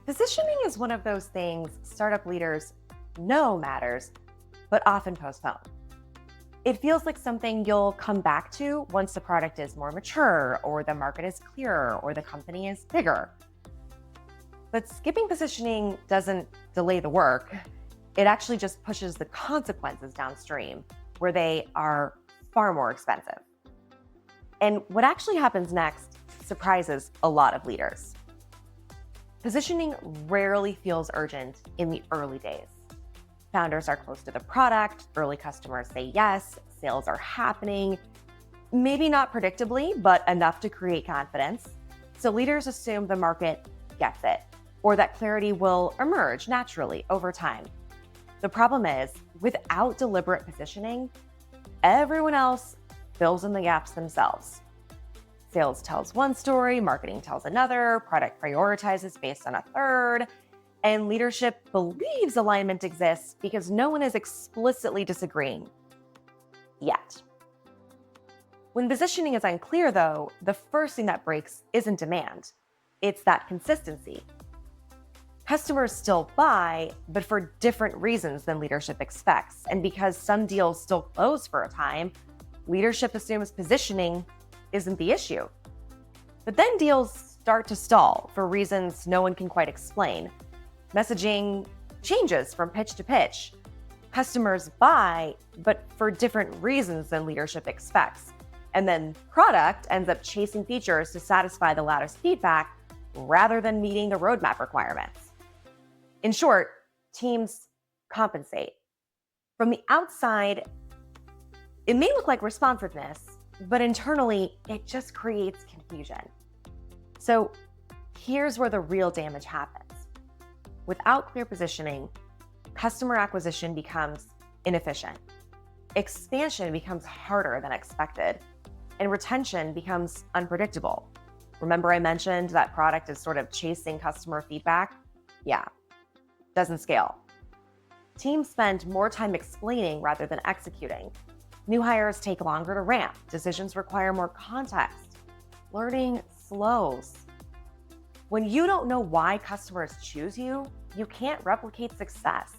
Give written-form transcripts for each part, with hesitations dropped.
Positioning is one of those things startup leaders know matters, but often postpone. It feels like something you'll come back to once the product is more mature, or the market is clearer, or the company is bigger. But skipping positioning doesn't delay the work. It actually just pushes the consequences downstream, where they are far more expensive. And what actually happens next surprises a lot of leaders. Positioning rarely feels urgent in the early days. Founders are close to the product, early customers say yes, sales are happening, maybe not predictably, but enough to create confidence. So leaders assume the market gets it, or that clarity will emerge naturally over time. The problem is, without deliberate positioning, everyone else fills in the gaps themselves. Sales tells one story, marketing tells another, product prioritizes based on a third, and leadership believes alignment exists because no one is explicitly disagreeing yet. When positioning is unclear, though, the first thing that breaks isn't demand. It's that consistency. Customers still buy, but for different reasons than leadership expects. And because some deals still close for a time, leadership assumes positioning isn't the issue. But then deals start to stall for reasons no one can quite explain. Messaging changes from pitch to pitch. Customers buy, but for different reasons than leadership expects. And then product ends up chasing features to satisfy the loudest feedback rather than meeting the roadmap requirements. In short, teams compensate. From the outside, it may look like responsiveness, but internally, it just creates confusion. So here's where the real damage happens. Without clear positioning, customer acquisition becomes inefficient. Expansion becomes harder than expected, and retention becomes unpredictable. Remember I mentioned that product is sort of chasing customer feedback? Yeah, doesn't scale. Teams spend more time explaining rather than executing. New hires take longer to ramp. Decisions require more context. Learning slows. When you don't know why customers choose you, you can't replicate success.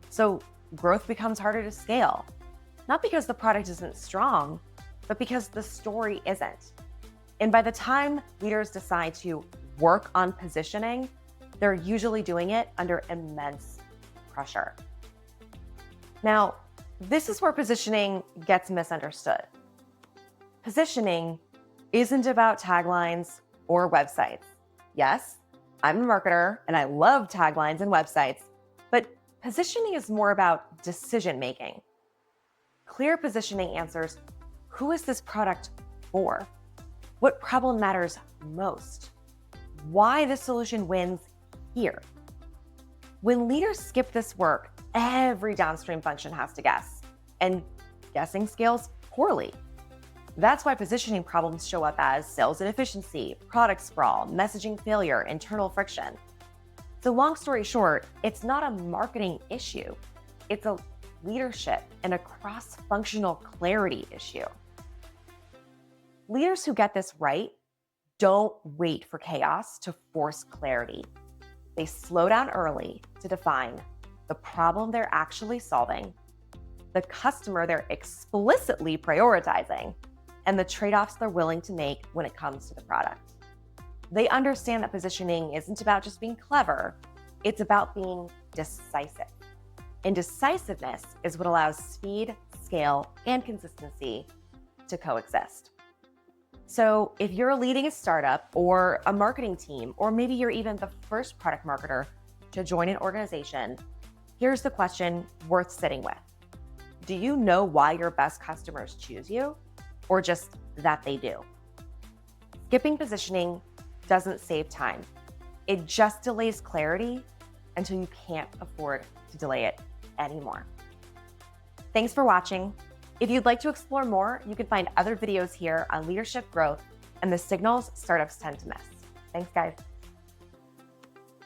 So growth becomes harder to scale. Not because the product isn't strong, but because the story isn't. And by the time leaders decide to work on positioning, they're usually doing it under immense pressure. Now, this is where positioning gets misunderstood. Positioning isn't about taglines or websites. Yes, I'm a marketer and I love taglines and websites, but positioning is more about decision making. Clear positioning answers, who is this product for? What problem matters most? Why the solution wins here? When leaders skip this work, every downstream function has to guess, and guessing scales poorly. That's why positioning problems show up as sales inefficiency, product sprawl, messaging failure, internal friction. So long story short, it's not a marketing issue. It's a leadership and a cross-functional clarity issue. Leaders who get this right don't wait for chaos to force clarity. They slow down early to define the problem they're actually solving, the customer they're explicitly prioritizing, and the trade-offs they're willing to make when it comes to the product. They understand that positioning isn't about just being clever, it's about being decisive. And decisiveness is what allows speed, scale, and consistency to coexist. So if you're leading a startup or a marketing team, or maybe you're even the first product marketer to join an organization, here's the question worth sitting with. Do you know why your best customers choose you, or just that they do? Skipping positioning doesn't save time. It just delays clarity until you can't afford to delay it anymore. Thanks for watching. If you'd like to explore more, you can find other videos here on leadership growth and the signals startups tend to miss. Thanks, guys.